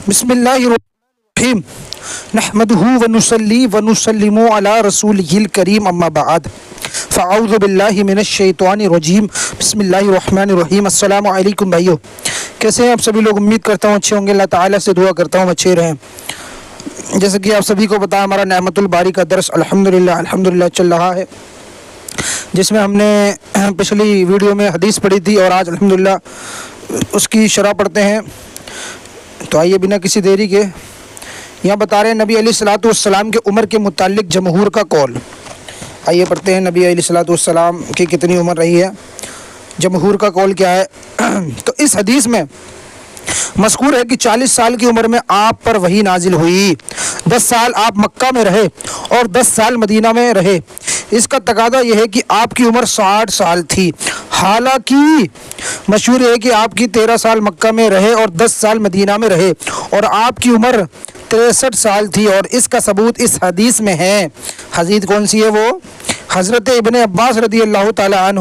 بسم اللہ الرحیم نحمده ونصلی ونسلم علی رسولہ الکریم اما بعد فاعوذ باللہ من الشیطان الرجیم بسم اللہ الرحمن الرحیم۔ السلام علیکم بھائیو، کیسے ہیں آپ سبھی لوگ؟ امید کرتا ہوں اچھے ہوں گے۔ اللہ تعالیٰ سے دعا کرتا ہوں اچھے رہیں۔ جیسے کہ آپ سبھی کو پتا ہے، ہمارا نعمت الباری کا درس الحمدللہ چل رہا ہے، جس میں ہم نے پچھلی ویڈیو میں حدیث پڑھی تھی اور آج الحمدللہ اس کی شرح پڑھتے ہیں۔ تو آئیے بنا کسی دیری کے یہاں بتا رہے ہیں نبی علیہ الصلوۃ والسلام کے عمر کے متعلق جمہور کا قول۔ آئیے پڑھتے ہیں نبی علیہ الصلوۃ والسلام کی کتنی عمر رہی ہے، جمہور کا قول کیا ہے۔ تو اس حدیث میں مذکور ہے کہ 40 سال کی عمر میں آپ پر وحی نازل ہوئی، 10 سال آپ مکہ میں رہے اور 10 سال مدینہ میں رہے۔ اس کا تقاضا یہ ہے کہ آپ کی عمر 60 سال تھی، حالانکہ مشہور ہے کہ آپ کی 13 سال مکہ میں رہے اور 10 سال مدینہ میں رہے اور آپ کی عمر 63 سال تھی، اور اس کا ثبوت اس حدیث میں ہے۔ حدیث کون سی ہے؟ وہ حضرت ابن عباس رضی اللہ تعالی عنہ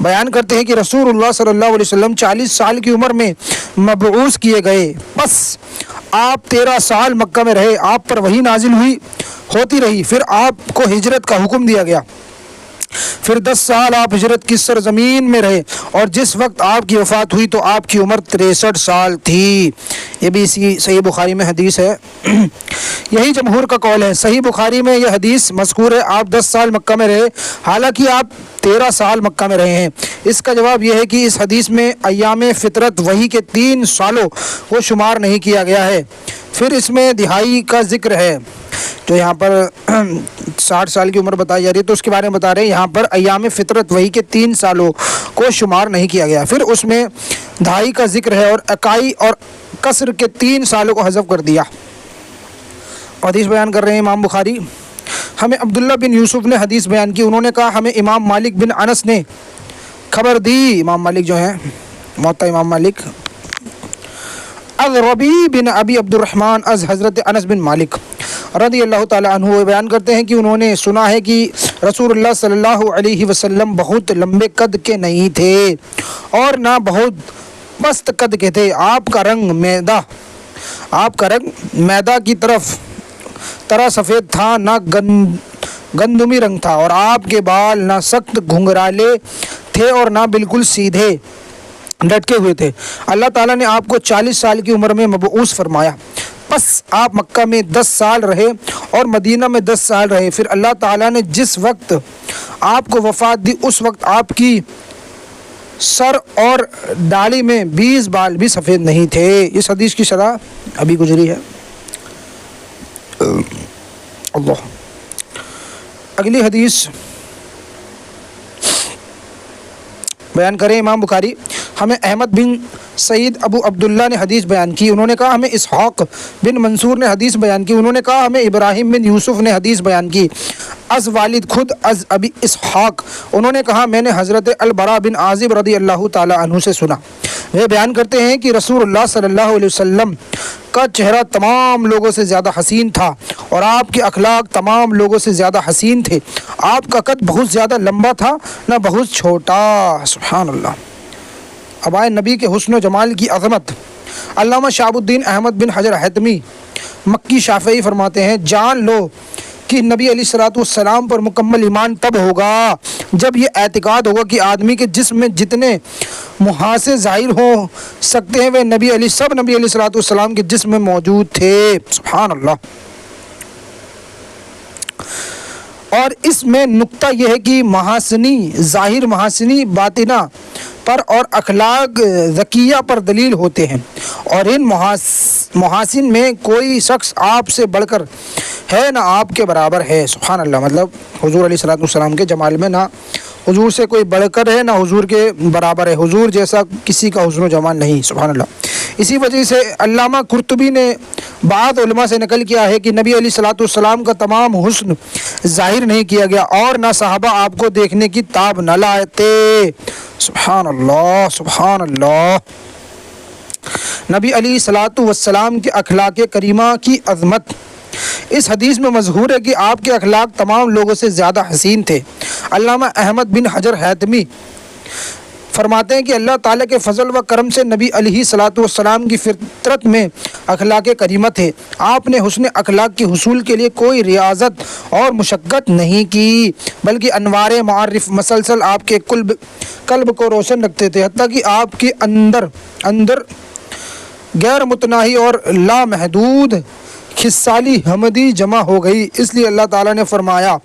بیان کرتے ہیں کہ رسول اللہ صلی اللہ علیہ وسلم 40 سال کی عمر میں مبعوث کیے گئے، بس آپ 13 سال مکہ میں رہے، آپ پر وحی نازل ہوتی رہی، پھر آپ کو ہجرت کا حکم دیا گیا، پھر 10 سال آپ ہجرت کی سرزمین میں رہے اور جس وقت آپ کی وفات ہوئی تو آپ کی عمر 63 سال تھی۔ یہ بھی اسی صحیح بخاری میں حدیث ہے، یہی جمہور کا قول ہے۔ صحیح بخاری میں یہ حدیث مذکور ہے، آپ 10 سال مکہ میں رہے حالانکہ آپ 13 سال مکہ میں رہے ہیں۔ اس کا جواب یہ ہے کہ اس حدیث میں ایام فطرت وحی کے 3 سالوں کو شمار نہیں کیا گیا ہے، پھر اس میں دہائی کا ذکر ہے۔ جو یہاں پر 60 سال کی عمر بتائی جا رہی ہے تو اس کے بارے میں بتا رہے ہیں، یہاں پر ایام فطرت وحی کے 3 سالوں کو شمار نہیں کیا گیا، پھر اس میں دہائی کا ذکر ہے اور اکائی اور کسر کے 3 سالوں کو حذف کر دیا۔ حدیث بیان کر رہے ہیں امام بخاری۔ ہمیں عبداللہ بن یوسف نے حدیث بیان کی، انہوں نے کہا ہمیں امام مالک بن انس نے خبر دی۔ امام مالک جو ہیں موطا امام مالک، الربی بن ابی عبد الرحمن از حضرت انس بن مالک رضی اللہ تعالی عنہ بیان کرتے ہیں کہ انہوں نے سنا ہے کہ رسول اللہ صلی اللہ علیہ وسلم بہت لمبے قد کے نہیں تھے اور نہ بہت پست قد کے تھے۔ آپ کا رنگ میدا کی طرح سفید تھا، نہ گندمی رنگ تھا، اور آپ کے بال نہ سخت گھنگرالے تھے اور نہ بالکل سیدھے لٹکے ہوئے تھے۔ اللہ تعالیٰ نے آپ کو 40 سال کی عمر میں مبعوث فرمایا، پس آپ مکہ میں 10 سال رہے اور مدینہ میں 10 سال رہے، پھر اللہ تعالیٰ نے جس وقت آپ کو وفات دی اس وقت آپ کی سر اور داڑھی میں 20 بال بھی سفید نہیں تھے۔ اس حدیث کی شرح ابھی گزری ہے۔ اللہ، اگلی حدیث بیان کریں امام بخاری۔ ہمیں احمد بن سعید ابو عبداللہ نے حدیث بیان کی، انہوں نے کہا ہمیں اسحاق بن منصور نے حدیث بیان کی، انہوں نے کہا ہمیں ابراہیم بن یوسف نے حدیث بیان کی از والد خود از ابی اسحاق، انہوں نے کہا میں نے حضرت البراء بن عازب رضی اللہ تعالی عنہ سے سنا، وہ بیان کرتے ہیں کہ رسول اللہ صلی اللہ علیہ وسلم کا چہرہ تمام لوگوں سے زیادہ حسین تھا اور آپ کے اخلاق تمام لوگوں سے زیادہ حسین تھے۔ آپ کا قد بہت زیادہ لمبا تھا نہ بہت چھوٹا۔ سبحان اللہ۔ اب آئے نبی کے حسن و جمال کی عظمت۔ علامہ شہاب الدین احمد بن حجر حتمی مکی شافعی فرماتے ہیں جان لو کہ نبی علیہ الصلوۃ والسلام پر مکمل ایمان تب ہوگا جب یہ اعتقاد ہوگا کہ آدمی کے جسم میں جتنے محاسن ظاہر ہو سکتے ہیں وہ نبی علیہ الصلوۃ والسلام کے جسم میں موجود تھے۔ سبحان اللہ۔ اور اس میں نقطہ یہ ہے کہ محاسنی ظاہر محاسنی باطنہ پر اور اخلاق ذکیہ پر دلیل ہوتے ہیں، اور ان محاسن میں کوئی شخص آپ سے بڑھ کر ہے نہ آپ کے برابر ہے۔ سبحان اللہ۔ مطلب حضور علیہ الصلوۃ والسلام کے جمال میں نہ حضور سے کوئی بڑھ کر ہے نہ حضور کے برابر ہے، حضور جیسا کسی کا حسن و جمال نہیں۔ سبحان اللہ۔ اسی وجہ سے علامہ قرطبی نے بعض علماء سے نقل کیا ہے کہ نبی علیہ الصلوۃ والسلام کا تمام حسن ظاہر نہیں کیا گیا اور نہ صحابہ آپ کو دیکھنے کی تاب نہ لاتے۔ سبحان اللہ، سبحان اللہ۔ نبی علیہ الصلوۃ والسلام کے اخلاق کریمہ کی عظمت اس حدیث میں مظہور ہے کہ آپ کے اخلاق تمام لوگوں سے زیادہ حسین تھے۔ علامہ احمد بن حجر حتمی فرماتے ہیں کہ اللہ تعالیٰ کے فضل و کرم سے نبی علیہ الصلوۃ والسلام کی فطرت میں اخلاق کریمہ تھے۔ آپ نے حسن اخلاق کے حصول کے لیے کوئی ریاضت اور مشقت نہیں کی، بلکہ انوار معرف مسلسل آپ کے قلب کو روشن رکھتے تھے، حتیٰ کہ آپ کے اندر غیر متناہی اور لامحدود خصالی حمدی جمع ہو گئی۔ اس لیے اللہ تعالیٰ نے فرمایا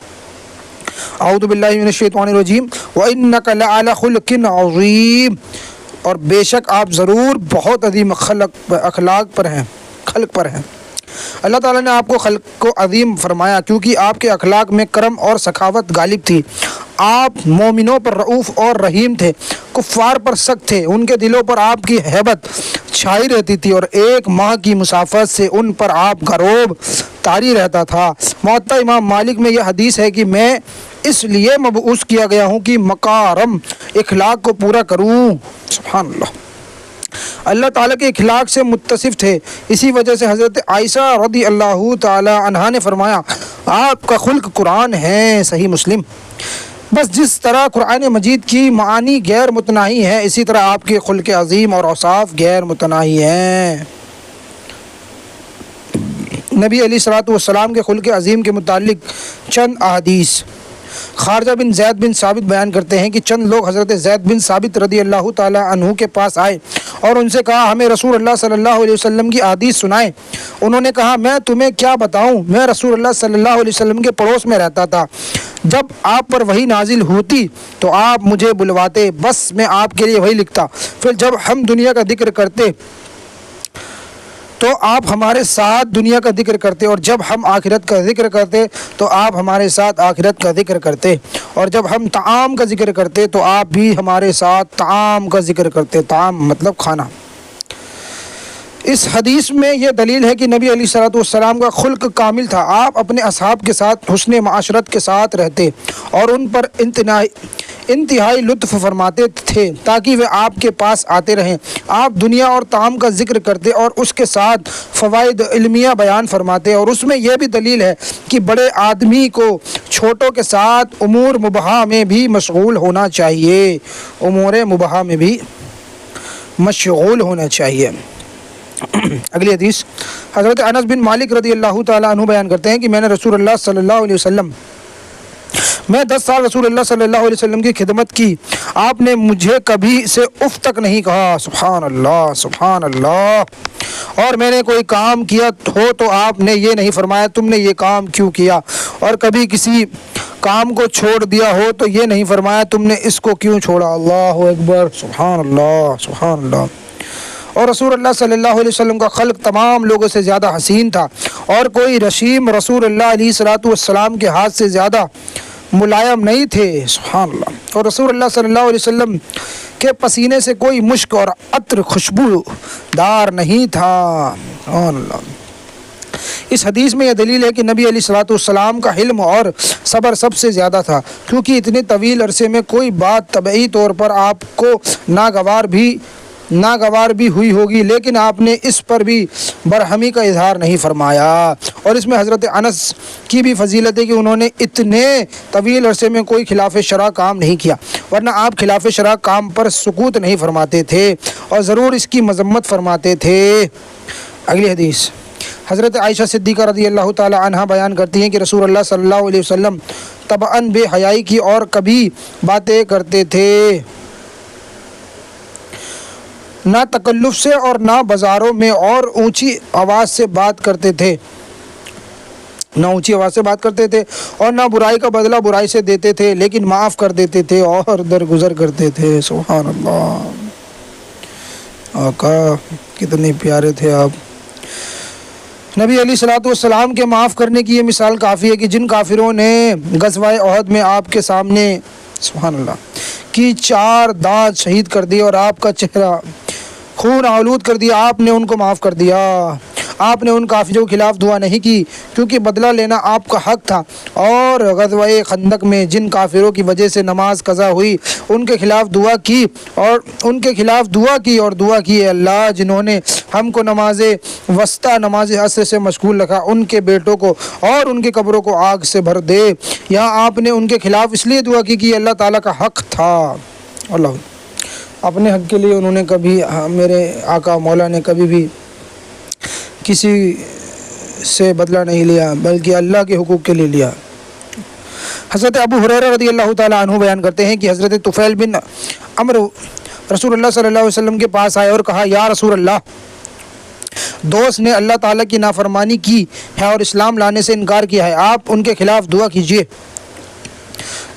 اعوذ باللہ من الشیطان الرجیم وَإِنَّكَ لَعَلَى خُلُقٍ عَظِيمٍ، اور بے شک آپ ضرور بہت عظیم خلق پر ہیں۔ اللہ تعالیٰ نے آپ کو خلق کو عظیم فرمایا کیونکہ آپ کے اخلاق میں کرم اور سخاوت غالب تھی۔ آپ مومنوں پر رؤوف اور رحیم تھے، کفار پر سخت تھے، ان کے دلوں پر آپ کی ہیبت چھائی رہتی تھی اور ایک ماہ کی مسافت سے ان پر آپ غروب طاری رہتا تھا۔ موطا امام مالک میں یہ حدیث ہے کہ میں اس لیے مبعوث کیا گیا ہوں کہ مکارم اخلاق کو پورا کروں۔ سبحان اللہ۔ اللہ تعالیٰ کے اخلاق سے متصف تھے، اسی وجہ سے حضرت عائشہ رضی اللہ تعالی عنہا نے فرمایا آپ کا خلق قرآن ہے، صحیح مسلم۔ بس جس طرح قرآن مجید کی معانی غیر متناہی ہے، اسی طرح آپ کے خلق عظیم اور اوصاف غیر متناہی ہیں۔ نبی علیہ الصلوۃ والسلام کے خلق عظیم کے متعلق چند احادیث۔ خارجہ بن زید بن ثابت بیان کرتے ہیں کہ چند لوگ حضرت زید بن ثابت رضی اللہ تعالی عنہ کے پاس آئے اور ان سے کہا ہمیں رسول اللہ صلی اللہ علیہ وسلم کی احادیث سنائیں۔ انہوں نے کہا میں تمہیں کیا بتاؤں، میں رسول اللہ صلی اللہ علیہ وسلم کے پڑوس میں رہتا تھا، جب آپ پر وحی نازل ہوتی تو آپ مجھے بلواتے، بس میں آپ کے لیے وحی لکھتا، پھر جب ہم دنیا کا ذکر کرتے تو آپ ہمارے ساتھ دنیا کا ذکر کرتے، اور جب ہم آخرت کا ذکر کرتے تو آپ ہمارے ساتھ آخرت کا ذکر کرتے، اور جب ہم طعام کا ذکر کرتے تو آپ بھی ہمارے ساتھ طعام کا ذکر کرتے۔ طعام مطلب کھانا۔ اس حدیث میں یہ دلیل ہے کہ نبی علیہ الصلوۃ والسلام کا خلق کامل تھا۔ آپ اپنے اصحاب کے ساتھ حسن معاشرت کے ساتھ رہتے اور ان پر انتہائی لطف فرماتے تھے تاکہ وہ آپ کے پاس آتے رہیں۔ آپ دنیا اور طعام کا ذکر کرتے اور اس کے ساتھ فوائد علمیہ بیان فرماتے، اور اس میں یہ بھی دلیل ہے کہ بڑے آدمی کو چھوٹوں کے ساتھ امور مباحہ میں بھی مشغول ہونا چاہیے، امور مباحہ میں بھی مشغول ہونا چاہیے۔ اگلی حدیث حضرت انس بن مالک رضی اللہ تعالیٰ عنہ بیان کرتے ہیں کہ میں نے رسول اللہ صلی اللہ علیہ وسلم میں 10 سال رسول اللہ صلی اللہ علیہ وسلم کی خدمت کی، آپ نے مجھے کبھی سے اف تک نہیں کہا، سبحان اللہ سبحان اللہ، اور میں نے کوئی کام کیا ہو تو آپ نے یہ نہیں فرمایا تم نے یہ کام کیوں کیا، اور کبھی کسی کام کو چھوڑ دیا ہو تو یہ نہیں فرمایا تم نے اس کو کیوں چھوڑا۔ اللہ اکبر، سبحان اللہ سبحان اللہ۔ اور رسول اللہ صلی اللہ علیہ وسلم کا خلق تمام لوگوں سے زیادہ حسین تھا، اور کوئی رشیم رسول اللہ علیہ الصلوۃ والسلام کے ہاتھ سے زیادہ ملائم نہیں تھے، سبحان اللہ۔ اور رسول اللہ صلی اللہ علیہ وسلم کے پسینے سے کوئی مشک اور عطر خوشبو دار نہیں تھا، سبحان اللہ۔ اس حدیث میں یہ دلیل ہے کہ نبی علیہ الصلوۃ والسلام کا حلم اور صبر سب سے زیادہ تھا، کیونکہ اتنے طویل عرصے میں کوئی بات طبعی طور پر آپ کو ناگوار بھی ہوئی ہوگی، لیکن آپ نے اس پر بھی برہمی کا اظہار نہیں فرمایا۔ اور اس میں حضرت انس کی بھی فضیلت ہے کہ انہوں نے اتنے طویل عرصے میں کوئی خلاف شرع کام نہیں کیا، ورنہ آپ خلاف شرع کام پر سکوت نہیں فرماتے تھے اور ضرور اس کی مذمت فرماتے تھے۔ اگلی حدیث حضرت عائشہ صدیقہ رضی اللہ تعالی عنہا بیان کرتی ہیں کہ رسول اللہ صلی اللہ علیہ وسلم طبعاً بے حیائی کی اور کبھی باتیں کرتے تھے، نہ تکلف سے اور نہ بازاروں میں، اور اونچی آواز سے بات کرتے تھے، اور نہ برائی کا بدلہ برائی سے دیتے تھے، لیکن معاف کر دیتے تھے اور درگزر کرتے تھے۔ سبحان اللہ، آقا کتنے پیارے تھے آپ۔ نبی علیہ الصلوۃ والسلام کے معاف کرنے کی یہ مثال کافی ہے کہ جن کافروں نے غزوہ احد میں آپ کے سامنے سبحان اللہ کی 4 دانت شہید کر دی اور آپ کا چہرہ خون آلود کر دیا، آپ نے ان کو معاف کر دیا۔ آپ نے ان کافروں کے خلاف دعا نہیں کی کیونکہ بدلہ لینا آپ کا حق تھا، اور غزوہ خندق میں جن کافروں کی وجہ سے نماز قضا ہوئی ان کے خلاف دعا کی اور دعا کی، اے اللہ جنہوں نے ہم کو نماز وسطی نماز عصر سے مشغول رکھا، ان کے بیٹوں کو اور ان کی قبروں کو آگ سے بھر دے۔ یہاں آپ نے ان کے خلاف اس لیے دعا کی کہ اللہ تعالیٰ کا حق تھا۔ اللہ اپنے حق کے لیے انہوں نے کبھی، میرے آقا مولا نے کبھی بھی کسی سے بدلہ نہیں لیا بلکہ اللہ کے حقوق کے لیے لیا۔ حضرت ابو ہریرہ رضی اللہ تعالیٰ عنہ بیان کرتے ہیں کہ حضرت طفیل بن عمرو رسول اللہ صلی اللہ علیہ وسلم کے پاس آئے اور کہا یا رسول اللہ، دوست نے اللہ تعالیٰ کی نافرمانی کی ہے اور اسلام لانے سے انکار کیا ہے، آپ ان کے خلاف دعا کیجیے۔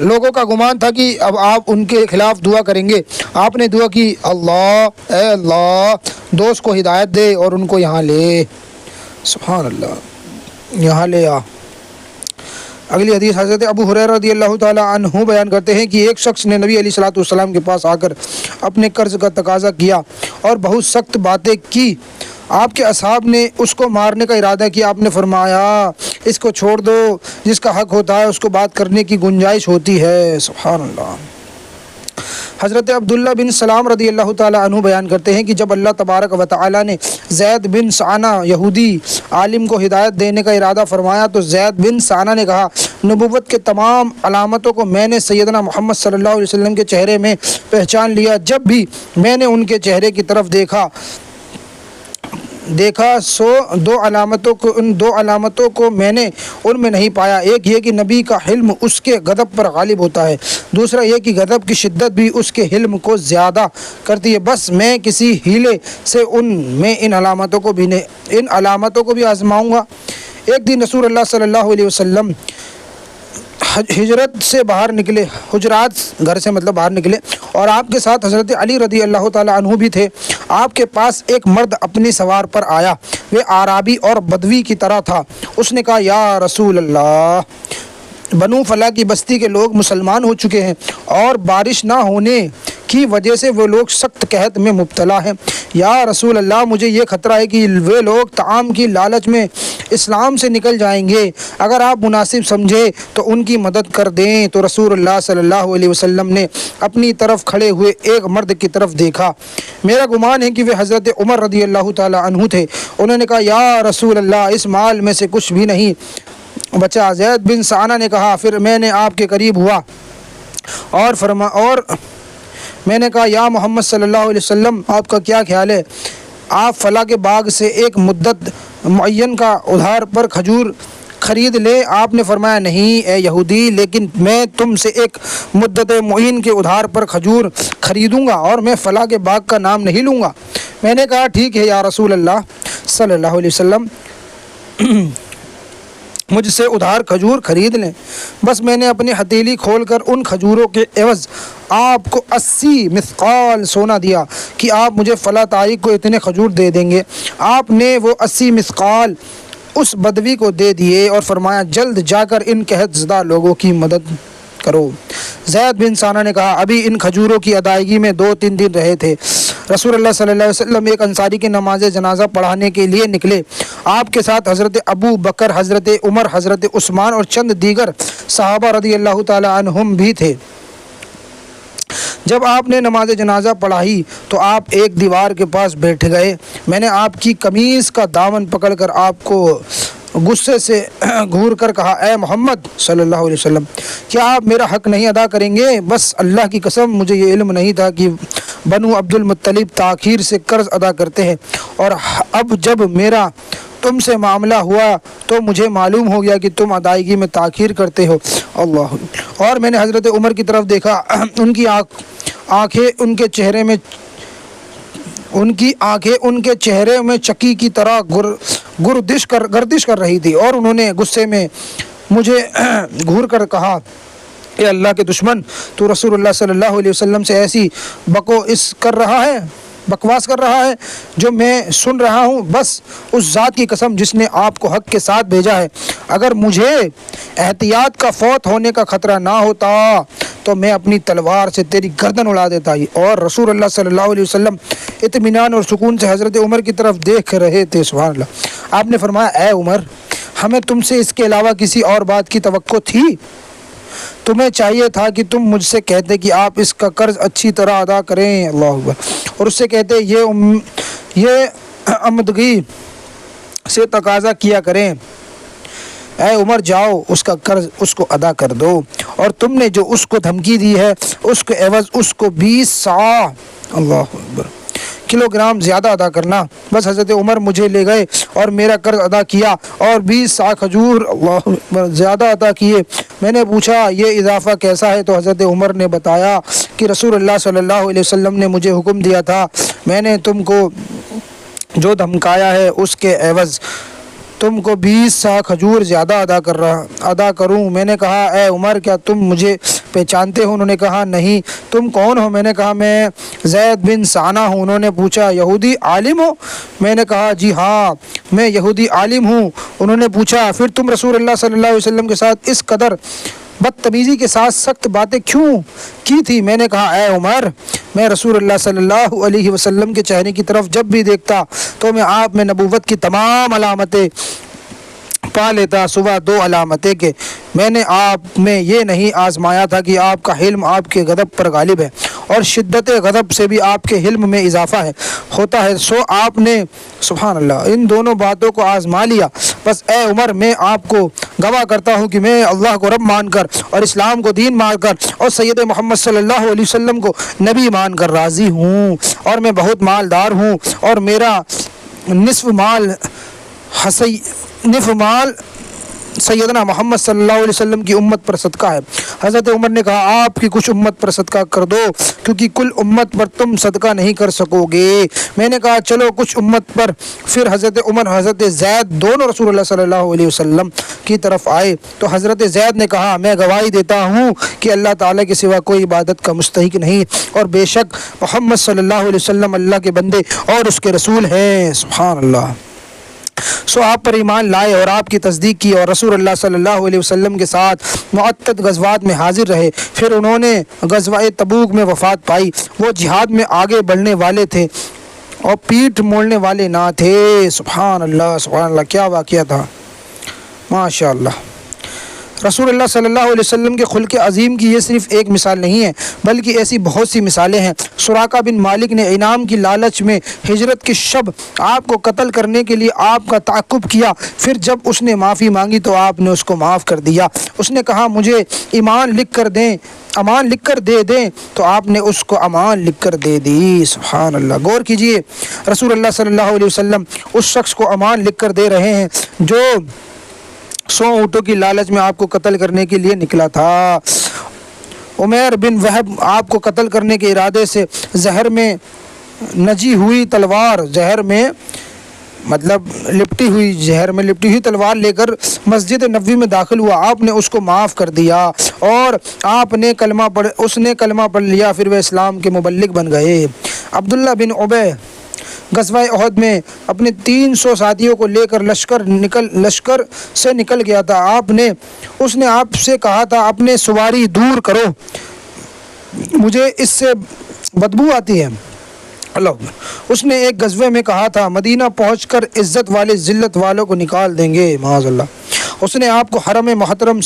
لوگوں کا گمان تھا کہ اب آپ ان کے خلاف دعا کریں گے۔ آپ نے دعا کی، اللہ اے اللہ دوست کو ہدایت دے اور ان کو یہاں لے، سبحان اللہ، یہاں لے آ۔ اگلی حدیث حضرت ابو ہریرہ رضی اللہ تعالیٰ عنہ بیان کرتے ہیں کہ ایک شخص نے نبی علیہ الصلوۃ والسلام کے پاس آ کر اپنے قرض کا تقاضا کیا اور بہت سخت باتیں کی۔ آپ کے اصحاب نے اس کو مارنے کا ارادہ کیا۔ آپ نے فرمایا اس کو چھوڑ دو، جس کا حق ہوتا ہے اس کو بات کرنے کی گنجائش ہوتی ہے، سبحان اللہ۔ حضرت عبداللہ بن سلام رضی اللہ تعالیٰ عنہ بیان کرتے ہیں کہ جب اللہ تبارک و تعالیٰ نے زید بن ثانہ یہودی عالم کو ہدایت دینے کا ارادہ فرمایا تو زید بن ثانہ نے کہا، نبوت کے تمام علامتوں کو میں نے سیدنا محمد صلی اللہ علیہ وسلم کے چہرے میں پہچان لیا۔ جب بھی میں نے ان کے چہرے کی طرف دیکھا سو ان دو علامتوں کو میں نے ان میں نہیں پایا۔ ایک یہ کہ نبی کا حلم اس کے غضب پر غالب ہوتا ہے، دوسرا یہ کہ غضب کی شدت بھی اس کے حلم کو زیادہ کرتی ہے۔ بس میں کسی ہیلے سے ان علامتوں کو بھی آزماؤں گا۔ ایک دن رسول اللہ صلی اللہ علیہ وسلم حجرات سے باہر نکلے اور آپ کے ساتھ حضرت علی رضی اللہ تعالیٰ عنہ بھی تھے۔ آپ کے پاس ایک مرد اپنی سوار پر آیا، وہ عرابی اور بدوی کی طرح تھا۔ اس نے کہا، یا رسول اللہ، بنو فلاں کی بستی کے لوگ مسلمان ہو چکے ہیں اور بارش نہ ہونے کی وجہ سے وہ لوگ سخت قحط میں مبتلا ہیں۔ یا رسول اللہ، مجھے یہ خطرہ ہے کہ وہ لوگ طعام کی لالچ میں اسلام سے نکل جائیں گے، اگر آپ مناسب سمجھے تو ان کی مدد کر دیں۔ تو رسول اللہ صلی اللہ علیہ وسلم نے اپنی طرف کھڑے ہوئے ایک مرد کی طرف دیکھا، میرا گمان ہے کہ وہ حضرت عمر رضی اللہ تعالیٰ عنہ تھے۔ انہوں نے کہا، یا رسول اللہ، اس مال میں سے کچھ بھی نہیں بچا۔ زید بن ثانہ نے کہا، پھر میں نے آپ کے قریب ہوا اور میں نے کہا، یا محمد صلی اللہ علیہ وسلم، آپ کا کیا خیال ہے؟ آپ فلاں کے باغ سے ایک مدت معین کا ادھار پر کھجور خرید لیں۔ آپ نے فرمایا، نہیں اے یہودی، لیکن میں تم سے ایک مدت معین کے ادھار پر کھجور خریدوں گا اور میں فلاں کے باغ کا نام نہیں لوں گا۔ میں نے کہا، ٹھیک ہے یا رسول اللہ صلی اللہ علیہ وسلم، مجھ سے ادھار کھجور خرید لیں۔ بس میں نے اپنی ہتھیلی کھول کر ان کھجوروں کے عوض آپ کو 80 مثقال سونا دیا کہ آپ مجھے فلاں تاریخ کو اتنے کھجور دے دیں گے۔ آپ نے وہ 80 مثقال اس بدوی کو دے دیے اور فرمایا، جلد جا کر ان قحط زدہ لوگوں کی مدد کرو۔ زید بن ثانہ نے کہا، ابھی ان کھجوروں کی ادائیگی میں 2-3 دن رہے تھے، رسول اللہ صلی اللہ علیہ وسلم ایک انصاری کی نماز جنازہ پڑھانے کے لیے نکلے۔ آپ کے ساتھ حضرت ابو بکر، حضرت عمر، حضرت عثمان اور چند دیگر صحابہ رضی اللہ تعالی عنہم بھی تھے۔ جب آپ نے نماز جنازہ پڑھائی تو آپ ایک دیوار کے پاس بیٹھ گئے۔ میں نے آپ کی قمیص کا دامن پکڑ کر آپ کو غصے سے گھور کر کہا، اے محمد صلی اللہ علیہ وسلم، کیا آپ میرا حق نہیں ادا کریں گے؟ بس اللہ کی قسم، مجھے یہ علم نہیں تھا کہ بنو عبد المطلب تاخیر سے قرض ادا کرتے ہیں، اور اب جب میرا تم سے معاملہ ہوا تو مجھے معلوم ہو گیا کہ تم ادائیگی میں تاخیر کرتے ہو۔ اللہ۔ اور میں نے حضرت عمر کی طرف دیکھا، ان کی آنکھیں ان کے چہرے میں چکی کی طرح گردش کر رہی تھی، اور انہوں نے غصے میں مجھے گھور کر کہا، اے اللہ کے دشمن، تو رسول اللہ صلی اللہ علیہ وسلم سے ایسی بکواس کر رہا ہے جو میں سن رہا ہوں؟ بس اس ذات کی قسم جس نے آپ کو حق کے ساتھ بھیجا ہے، اگر مجھے احتیاط کا فوت ہونے کا خطرہ نہ ہوتا تو میں اپنی تلوار سے تیری گردن اڑا دیتا ہی۔ اور رسول اللہ صلی اللہ علیہ وسلم اطمینان اور سکون سے حضرت عمر کی طرف دیکھ رہے تھے۔ سبحان اللہ۔ آپ نے فرمایا، اے عمر، ہمیں تم سے اس کے علاوہ کسی اور بات کی توقع تھی؟ تمہیں چاہیے تھا کہ تم مجھ سے کہتے کہ آپ اس کا قرض اچھی طرح ادا کریں، اللہ اکبر، اور اس سے کہتے یہ عمدگی سے تقاضا کیا کریں، اے عمر جاؤ اس کا قرض اس کو ادا کر دو، اور تم نے جو اس کو دھمکی دی ہے اس کے عوض اس کو 20 صاع، اللہ اکبر، کلو گرام زیادہ ادا کرنا۔ بس حضرت عمر مجھے لے گئے اور میرا قرض ادا کیا اور 20 سا کھجور اللہ اکبر زیادہ ادا کیے۔ میں نے پوچھا یہ اضافہ کیسا ہے؟ تو حضرت عمر نے بتایا کہ رسول اللہ صلی اللہ علیہ وسلم نے مجھے حکم دیا تھا میں نے تم کو جو دھمکایا ہے اس کے عوض تم کو 20 سا کھجور زیادہ ادا کروں۔ میں نے کہا اے عمر کیا تم مجھے پہچانتے ہو؟ انہوں نے کہا نہیں۔ تم کون ہو؟ میں نے کہا میں زید بن ثانہ ہوں۔ انہوں نے پوچھا یہودی عالم ہو؟ میں نے کہا جی ہاں میں یہودی عالم ہوں۔ انہوں نے پوچھا پھر تم رسول اللہ صلی اللہ علیہ وسلم کے ساتھ اس قدر بدتمیزی کے ساتھ سخت باتیں کیوں کی تھی؟ میں نے کہا اے عمر میں رسول اللہ صلی اللہ علیہ وسلم کے چہرے کی طرف جب بھی دیکھتا تو میں آپ میں نبوت کی تمام علامتیں پا لیتا سوا 2 علامتیں کہ میں نے آپ میں یہ نہیں آزمایا تھا کہ آپ کا حلم آپ کے غضب پر غالب ہے اور شدت غضب سے بھی آپ کے حلم میں اضافہ ہوتا ہے، سو آپ نے سبحان اللہ ان دونوں باتوں کو آزما لیا۔ بس اے عمر میں آپ کو گواہ کرتا ہوں کہ میں اللہ کو رب مان کر اور اسلام کو دین مان کر اور سید محمد صلی اللہ علیہ وسلم کو نبی مان کر راضی ہوں اور میں بہت مالدار ہوں اور میرا نصف مال سیدنا محمد صلی اللہ علیہ وسلم کی امت پر صدقہ ہے۔ حضرت عمر نے کہا آپ کی کچھ امت پر صدقہ کر دو کیونکہ کل امت پر تم صدقہ نہیں کر سکو گے۔ میں نے کہا چلو کچھ امت پر۔ پھر حضرت عمر حضرت زید دونوں رسول اللہ صلی اللہ علیہ وسلم کی طرف آئے تو حضرت زید نے کہا میں گواہی دیتا ہوں کہ اللہ تعالیٰ کے سوا کوئی عبادت کا مستحق نہیں اور بے شک محمد صلی اللہ علیہ وسلم اللہ کے بندے اور اس کے رسول ہیں۔ سبحان اللہ۔ سو آپ پر ایمان لائے اور آپ کی تصدیق کی اور رسول اللہ صلی اللہ علیہ وسلم کے ساتھ متعدد غزوات میں حاضر رہے۔ پھر انہوں نے غزوہ تبوک میں وفات پائی۔ وہ جہاد میں آگے بڑھنے والے تھے اور پیٹھ موڑنے والے نہ تھے۔ سبحان اللہ کیا واقعہ تھا ماشاء اللہ۔ رسول اللہ صلی اللہ علیہ وسلم کے خلق عظیم کی یہ صرف ایک مثال نہیں ہے بلکہ ایسی بہت سی مثالیں ہیں۔ سراقہ بن مالک نے انعام کی لالچ میں ہجرت کی شب آپ کو قتل کرنے کے لیے آپ کا تعاقب کیا، پھر جب اس نے معافی مانگی تو آپ نے اس کو معاف کر دیا۔ اس نے کہا مجھے امان لکھ کر دے دیں تو آپ نے اس کو امان لکھ کر دے دی۔ سبحان اللہ۔ غور کیجئے رسول اللہ صلی اللہ علیہ وسلم اس شخص کو امان لکھ کر دے رہے ہیں جو 100 اونٹوں کی لالچ میں آپ کو قتل کرنے کے لیے نکلا تھا۔ عمیر بن وہب آپ کو قتل کرنے کے ارادے سے زہر میں نجی ہوئی تلوار لپٹی ہوئی تلوار لے کر مسجد نبوی میں داخل ہوا۔ آپ نے اس کو معاف کر دیا اور اس نے کلمہ پڑھ لیا، پھر وہ اسلام کے مبلغ بن گئے۔ عبداللہ بن ابی غزوہ احد میں اپنے 300 ساتھیوں کو لے کر لشکر سے نکل گیا تھا۔ اس نے آپ سے کہا تھا اپنے سواری دور کرو، مجھے اس سے بدبو آتی ہے۔ اللہ اس نے ایک غزوے میں کہا تھا مدینہ پہنچ کر عزت والے ذلت والوں کو نکال دیں گے معاذ اللہ۔ اس نے آپ کو حرم محترم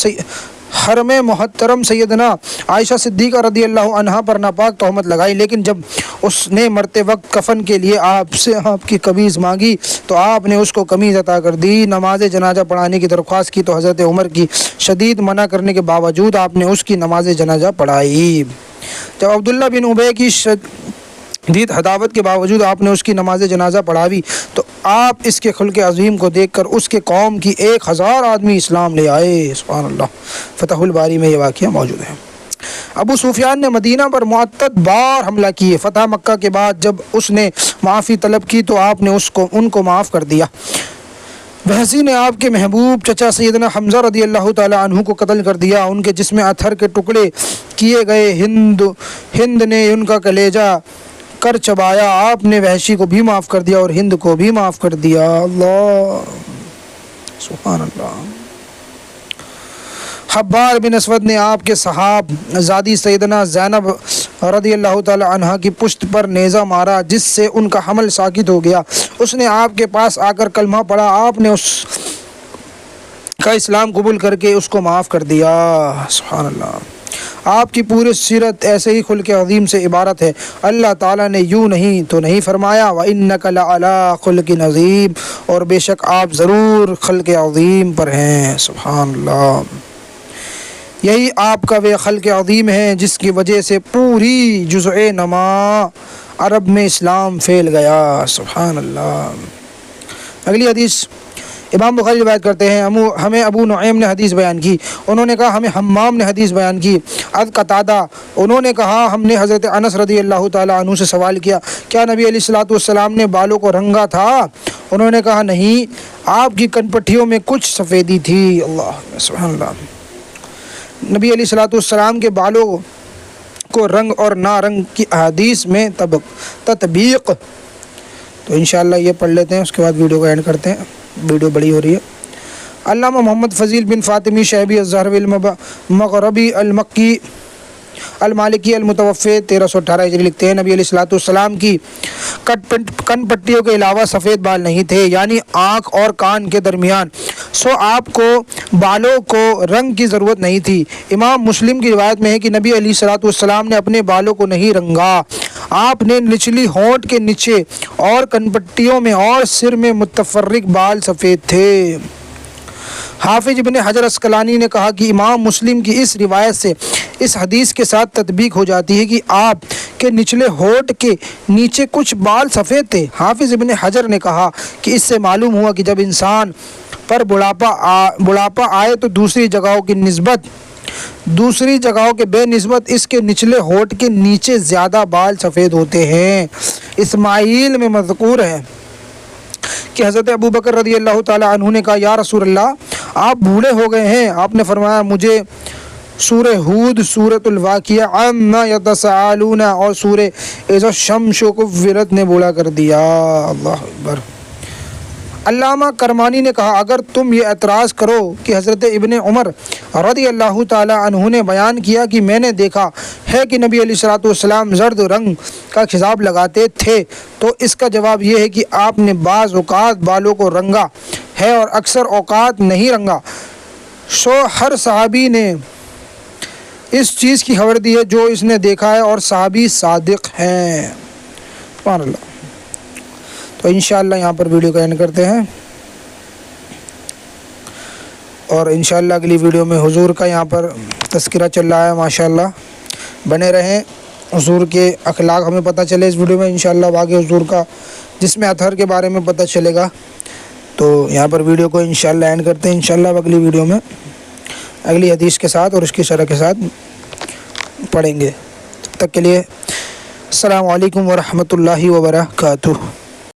سیدنا عائشہ صدیقہ رضی اللہ عنہا پر ناپاک تہمت لگائی، لیکن جب اس نے مرتے وقت کفن کے لیے آپ سے آپ کی قمیض مانگی تو آپ نے اس کو قمیض عطا کر دی۔ نماز جنازہ پڑھانے کی درخواست کی تو حضرت عمر کی شدید منع کرنے کے باوجود آپ نے اس کی نماز جنازہ پڑھائی۔ جب عبداللہ بن ابی کی شدید عداوت کے باوجود آپ نے اس کی نماز جنازہ پڑھائی تو آپ اس کے خلق عظیم کو دیکھ کر اس کے قوم کی 1000 آدمی اسلام لے آئے۔ سبحان اللہ۔ فتح الباری میں یہ واقعہ موجود ہے۔ ابو سفیان نے مدینہ پر متعدد بار حملہ کیے۔ فتح مکہ کے بعد جب اس نے معافی طلب کی تو آپ نے ان کو معاف کر دیا۔ بحثی نے آپ کے محبوب چچا سیدنا حمزہ رضی اللہ تعالی عنہ کو قتل کر دیا۔ ان کے جسم اتھر کے ٹکڑے کیے گئے۔ ہند نے ان کا کلیجہ کر چبایا۔ آپ نے وحشی کو بھی معاف کر دیا اور ہند کو بھی معاف کر دیا۔ اللہ سبحان اللہ۔ حبار بن اسود نے آپ کے صحاب زادی سیدنا زینب رضی اللہ تعالی عنہ کی پشت پر نیزہ مارا جس سے ان کا حمل ساکت ہو گیا۔ اس نے آپ کے پاس آ کر کلمہ پڑھا، آپ نے اس کا اسلام قبول کر کے اس کو معاف کر دیا۔ سبحان اللہ۔ آپ کی پوری سیرت ایسے ہی خلق عظیم سے عبارت ہے۔ اللہ تعالیٰ نے یوں نہیں تو نہیں فرمایا وَإِنَّكَ لَعَلَىٰ خُلُقٍ عَظِيمٍ، اور بے شک آپ ضرور خلق عظیم پر ہیں۔ سبحان اللہ۔ یہی آپ کا وہ خلق عظیم ہے جس کی وجہ سے پوری جزء نما عرب میں اسلام پھیل گیا۔ سبحان اللہ۔ اگلی حدیث امام بخاری روایت کرتے ہیں، ہمیں ابو نعیم نے حدیث بیان کی، انہوں نے کہا ہمیں حمام نے حدیث بیان کی، از قتادہ انہوں نے کہا ہم نے حضرت انس رضی اللہ تعالیٰ عنہ سے سوال کیا، کیا نبی علیہ الصلوۃ والسلام نے بالوں کو رنگا تھا؟ انہوں نے کہا نہیں، آپ کی کن پٹیوں میں کچھ سفیدی تھی۔ اللہ سبحان اللہ۔ نبی علیہ الصلوۃ والسلام کے بالوں کو رنگ اور نا رنگ کی احادیث میں تطبیق، تو انشاءاللہ یہ پڑھ لیتے ہیں، اس کے بعد ویڈیو کو اینڈ کرتے ہیں، ویڈیو بڑی ہو رہی ہے۔ علامہ محمد فضیل بن فاطمی شہبی الزہروی المغربی المکی المالکی المتوفی 1318 ہجری لکھتے ہیں، نبی علیہ الصلوۃ والسلام کی کن پٹیوں کے علاوہ سفید بال نہیں تھے، یعنی آنکھ اور کان کے درمیان، سو آپ کو بالوں کو رنگ کی ضرورت نہیں تھی۔ امام مسلم کی روایت میں ہے کہ نبی علیہ الصلوۃ والسلام نے اپنے بالوں کو نہیں رنگا، آپ نے نچلی ہونٹ کے نیچے اور کن پٹیوں میں اور سر میں متفرق بال سفید تھے۔ حافظ ابن حجر عسقلانی نے کہا کہ امام مسلم کی اس روایت سے اس حدیث کے ساتھ تطبیق ہو جاتی ہے کہ آپ کے نچلے ہونٹ کے نیچے کچھ بال سفید تھے۔ حافظ ابن حجر نے کہا کہ اس سے معلوم ہوا کہ جب انسان پر بڑھاپا آئے تو دوسری جگہوں کے بے نسبت اس کے نچلے ہونٹ کے نیچے زیادہ بال سفید ہوتے ہیں۔ اسماعیل میں مذکور ہے کہ حضرت ابو بکر رضی اللہ تعالیٰ عنہ نے کہا یا رسول اللہ، آپ بوڑھے ہو گئے ہیں۔ آپ نے فرمایا مجھے سورہ ہود، سورۃ الواقعہ، عما یتساءلون اور سورہ اذا الشمس کورت نے بولا کر دیا۔ اللہ اکبر۔ علامہ کرمانی نے کہا اگر تم یہ اعتراض کرو کہ حضرت ابن عمر رضی اللہ تعالی عنہ نے بیان کیا کہ میں نے دیکھا ہے کہ نبی علیہ الصلوۃ والسلام زرد رنگ کا خضاب لگاتے تھے، تو اس کا جواب یہ ہے کہ آپ نے بعض اوقات بالوں کو رنگا ہے اور اکثر اوقات نہیں رنگا، سو ہر صحابی نے اس چیز کی خبر دی ہے جو اس نے دیکھا ہے، اور صحابی صادق ہیں۔ سبحان اللہ۔ تو انشاءاللہ یہاں پر ویڈیو کا اینڈ کرتے ہیں، اور انشاءاللہ اگلی ویڈیو میں حضور کا یہاں پر تذکرہ چل رہا ہے، ماشاءاللہ بنے رہیں، حضور کے اخلاق ہمیں پتہ چلے اس ویڈیو میں انشاءاللہ، باقی حضور کا جسم اطہر کے بارے میں پتہ چلے گا۔ تو یہاں پر ویڈیو کو انشاءاللہ اینڈ کرتے ہیں، انشاءاللہ اگلی ویڈیو میں اگلی حدیث کے ساتھ اور اس کی شرح کے ساتھ پڑھیں گے۔ تب تک کے لیے السلام علیکم ورحمۃ اللہ وبرکاتہ۔